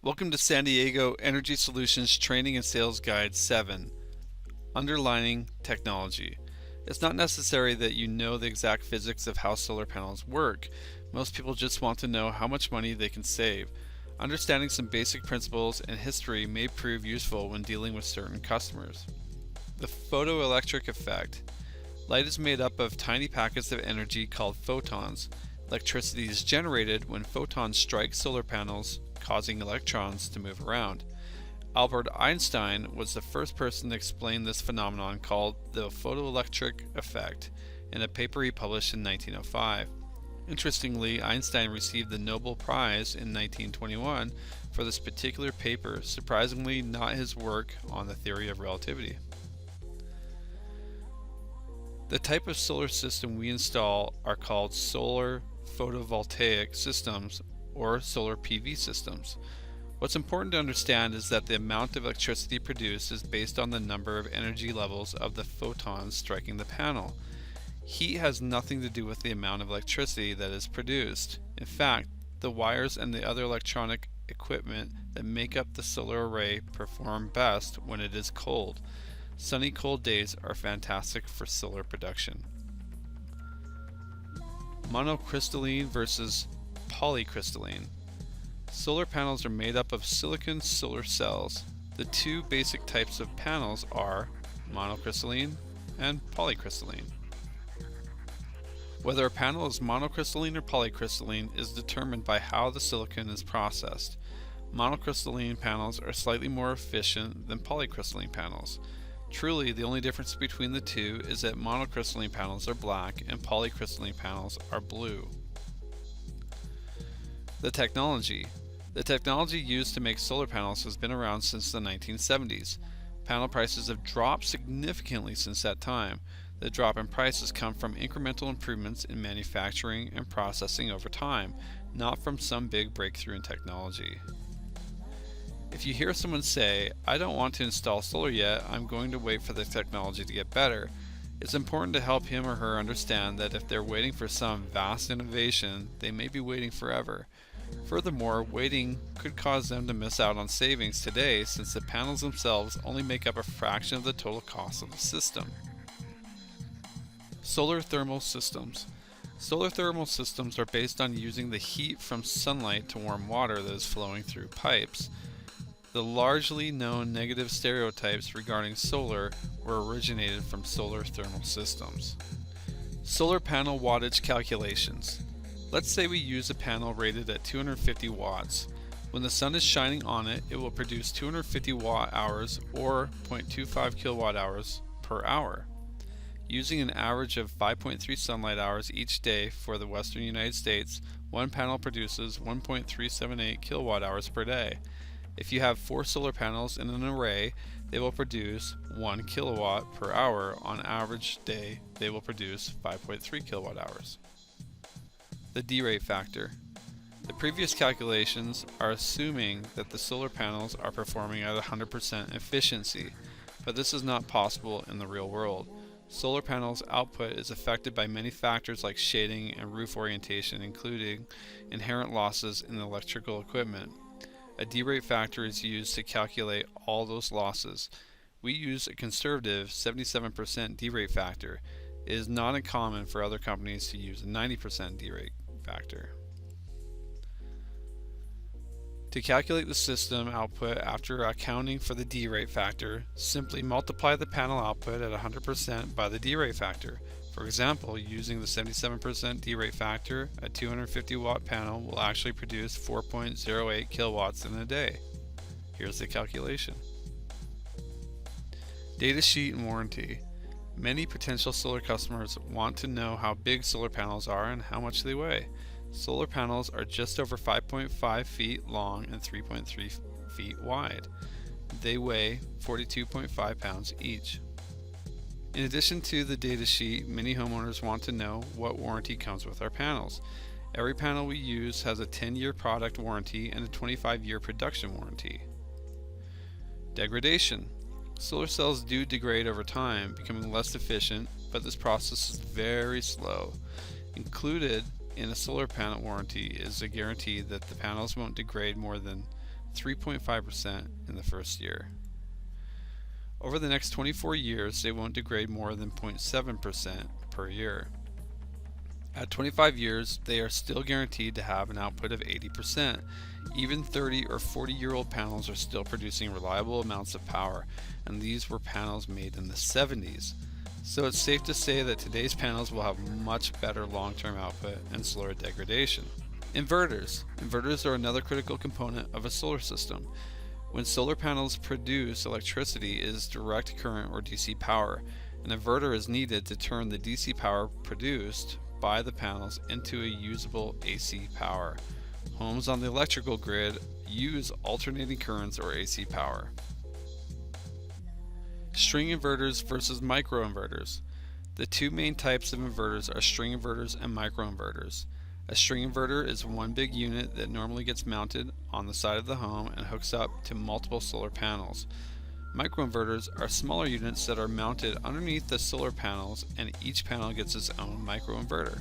Welcome to San Diego Energy Solutions Training and Sales Guide 7, Underlining Technology. It's not necessary that you know the exact physics of how solar panels work. Most people just want to know how much money they can save. Understanding some basic principles and history may prove useful when dealing with certain customers. The photoelectric effect. Light is made up of tiny packets of energy called photons. Electricity is generated when photons strike solar panels, causing electrons to move around. Albert Einstein was the first person to explain this phenomenon called the photoelectric effect in a paper he published in 1905. Interestingly, Einstein received the Nobel Prize in 1921 for this particular paper, surprisingly not his work on the theory of relativity. The type of solar system we install are called solar photovoltaic systems or solar PV systems. What's important to understand is that the amount of electricity produced is based on the number of energy levels of the photons striking the panel. Heat has nothing to do with the amount of electricity that is produced. In fact, the wires and the other electronic equipment that make up the solar array perform best when it is cold. Sunny, cold days are fantastic for solar production. Monocrystalline versus polycrystalline. Solar panels are made up of silicon solar cells. The two basic types of panels are monocrystalline and polycrystalline. Whether a panel is monocrystalline or polycrystalline is determined by how the silicon is processed. Monocrystalline panels are slightly more efficient than polycrystalline panels. Truly, the only difference between the two is that monocrystalline panels are black and polycrystalline panels are blue. The technology. The technology used to make solar panels has been around since the 1970s. Panel prices have dropped significantly since that time. The drop in prices come from incremental improvements in manufacturing and processing over time, not from some big breakthrough in technology. If you hear someone say, "I don't want to install solar yet, I'm going to wait for the technology to get better," it's important to help him or her understand that if they're waiting for some vast innovation, they may be waiting forever. Furthermore, waiting could cause them to miss out on savings today since the panels themselves only make up a fraction of the total cost of the system. Solar thermal systems. Solar thermal systems are based on using the heat from sunlight to warm water that is flowing through pipes. The largely known negative stereotypes regarding solar were originated from solar thermal systems. Solar panel wattage calculations. Let's say we use a panel rated at 250 watts. When the sun is shining on it, it will produce 250 watt-hours or 0.25 kilowatt-hours per hour. Using an average of 5.3 sunlight hours each day for the western United States, one panel produces 1.378 kilowatt-hours per day. If you have 4 solar panels in an array, they will produce 1 kilowatt per hour. On average day, they will produce 5.3 kilowatt hours. The D-rate factor. The previous calculations are assuming that the solar panels are performing at 100% efficiency, but this is not possible in the real world. Solar panels' output is affected by many factors like shading and roof orientation, including inherent losses in the electrical equipment. A D-rate factor is used to calculate all those losses. We use a conservative 77% D-rate factor. It is not uncommon for other companies to use a 90% D-rate factor. To calculate the system output after accounting for the D-rate factor, simply multiply the panel output at 100% by the D-rate factor. For example, using the 77% D-rate factor, a 250 watt panel will actually produce 4.08 kilowatts in a day. Here's the calculation. Data sheet and warranty. Many potential solar customers want to know how big solar panels are and how much they weigh. Solar panels are just over 5.5 feet long and 3.3 feet wide. They weigh 42.5 pounds each. In addition to the data sheet, many homeowners want to know what warranty comes with our panels. Every panel we use has a 10-year product warranty and a 25-year production warranty. Degradation. Solar cells do degrade over time, becoming less efficient, but this process is very slow. Included in a solar panel warranty is a guarantee that the panels won't degrade more than 3.5% in the first year. Over the next 24 years, they won't degrade more than 0.7% per year. At 25 years, they are still guaranteed to have an output of 80%. Even 30 or 40-year-old panels are still producing reliable amounts of power, and these were panels made in the 70s. So it's safe to say that today's panels will have much better long-term output and slower degradation. Inverters. Inverters are another critical component of a solar system. When solar panels produce electricity, it is direct current or DC power. An inverter is needed to turn the DC power produced by the panels into a usable AC power. Homes on the electrical grid use alternating currents or AC power. String inverters versus microinverters. The two main types of inverters are string inverters and microinverters. A string inverter is one big unit that normally gets mounted on the side of the home and hooks up to multiple solar panels. Microinverters are smaller units that are mounted underneath the solar panels, and each panel gets its own microinverter.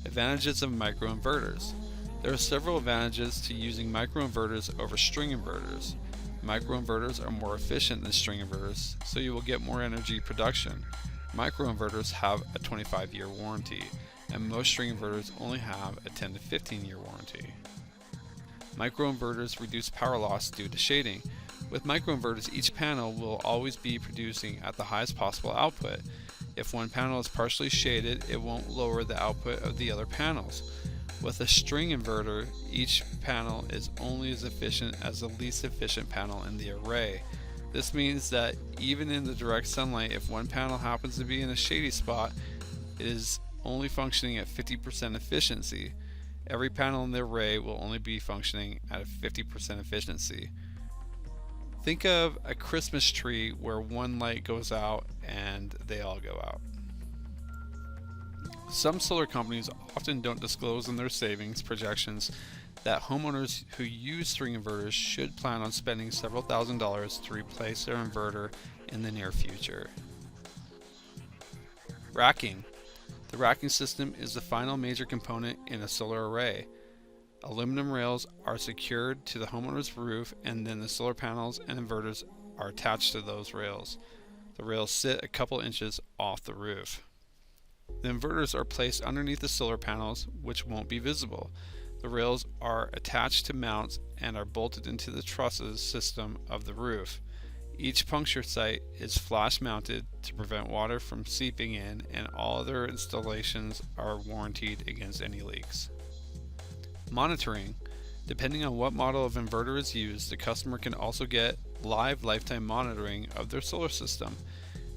Advantages of microinverters. There are several advantages to using microinverters over string inverters. Microinverters are more efficient than string inverters, so you will get more energy production. Microinverters have a 25-year warranty, and most string inverters only have a 10 to 15-year warranty. Microinverters reduce power loss due to shading. With microinverters, each panel will always be producing at the highest possible output. If one panel is partially shaded, it won't lower the output of the other panels. With a string inverter, each panel is only as efficient as the least efficient panel in the array. This means that even in the direct sunlight, if one panel happens to be in a shady spot, it is only functioning at 50% efficiency. Every panel in the array will only be functioning at a 50% efficiency. Think of a Christmas tree where one light goes out and they all go out. Some solar companies often don't disclose in their savings projections that homeowners who use string inverters should plan on spending several $1,000s to replace their inverter in the near future. Racking. The racking system is the final major component in a solar array. Aluminum rails are secured to the homeowner's roof, and then the solar panels and inverters are attached to those rails. The rails sit a couple inches off the roof. The inverters are placed underneath the solar panels, which won't be visible. The rails are attached to mounts and are bolted into the trusses system of the roof. Each puncture site is flash mounted to prevent water from seeping in, and all other installations are warranted against any leaks. Monitoring. Depending on what model of inverter is used, the customer can also get live lifetime monitoring of their solar system.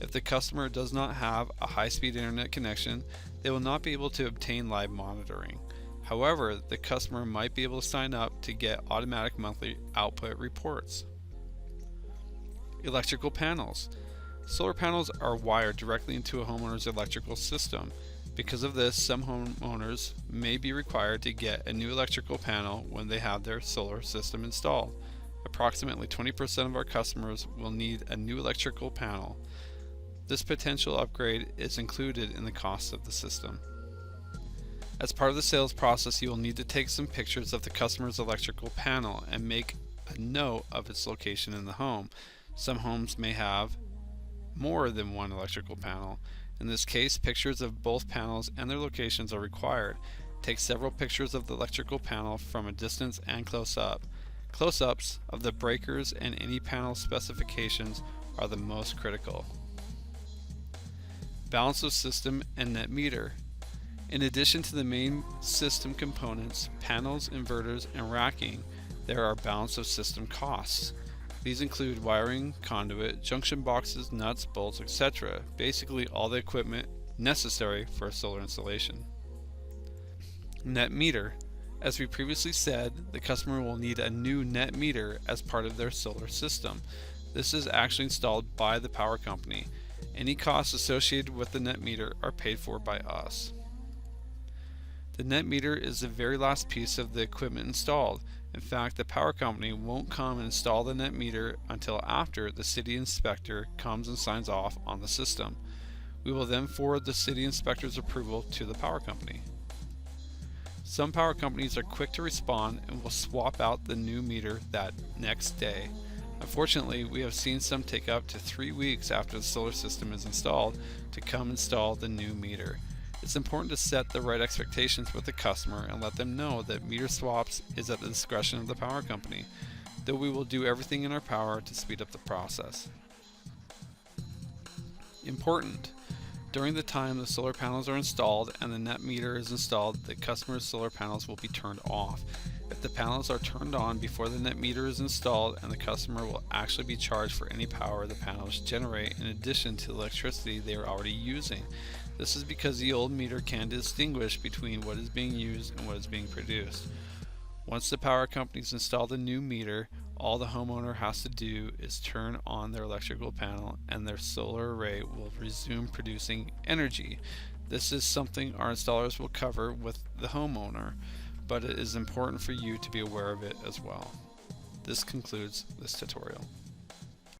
If the customer does not have a high-speed internet connection, they will not be able to obtain live monitoring. However, the customer might be able to sign up to get automatic monthly output reports. Electrical panels. Solar panels are wired directly into a homeowner's electrical system. Because of this, some homeowners may be required to get a new electrical panel when they have their solar system installed. Approximately 20% of our customers will need a new electrical panel. This potential upgrade is included in the cost of the system. As part of the sales process, you will need to take some pictures of the customer's electrical panel and make a note of its location in the home. Some homes may have more than one electrical panel. In this case, pictures of both panels and their locations are required. Take several pictures of the electrical panel from a distance and close up. Close-ups of the breakers and any panel specifications are the most critical. Balance of system and net meter. In addition to the main system components, panels, inverters, and racking, there are balance of system costs. These include wiring, conduit, junction boxes, nuts, bolts, etc. Basically all the equipment necessary for a solar installation. Net meter. As we previously said, the customer will need a new net meter as part of their solar system. This is actually installed by the power company. Any costs associated with the net meter are paid for by us. The net meter is the very last piece of the equipment installed. In fact, the power company won't come and install the net meter until after the city inspector comes and signs off on the system. We will then forward the city inspector's approval to the power company. Some power companies are quick to respond and will swap out the new meter that next day. Unfortunately, we have seen some take up to 3 weeks after the solar system is installed to come install the new meter. It's important to set the right expectations with the customer and let them know that meter swaps is at the discretion of the power company, though we will do everything in our power to speed up the process. Important: during the time the solar panels are installed and the net meter is installed, the customer's solar panels will be turned off. If the panels are turned on before the net meter is installed, and the customer will actually be charged for any power the panels generate in addition to the electricity they are already using. This is because the old meter can distinguish between what is being used and what is being produced. Once the power companies install the new meter, all the homeowner has to do is turn on their electrical panel and their solar array will resume producing energy. This is something our installers will cover with the homeowner, but it is important for you to be aware of it as well. This concludes this tutorial.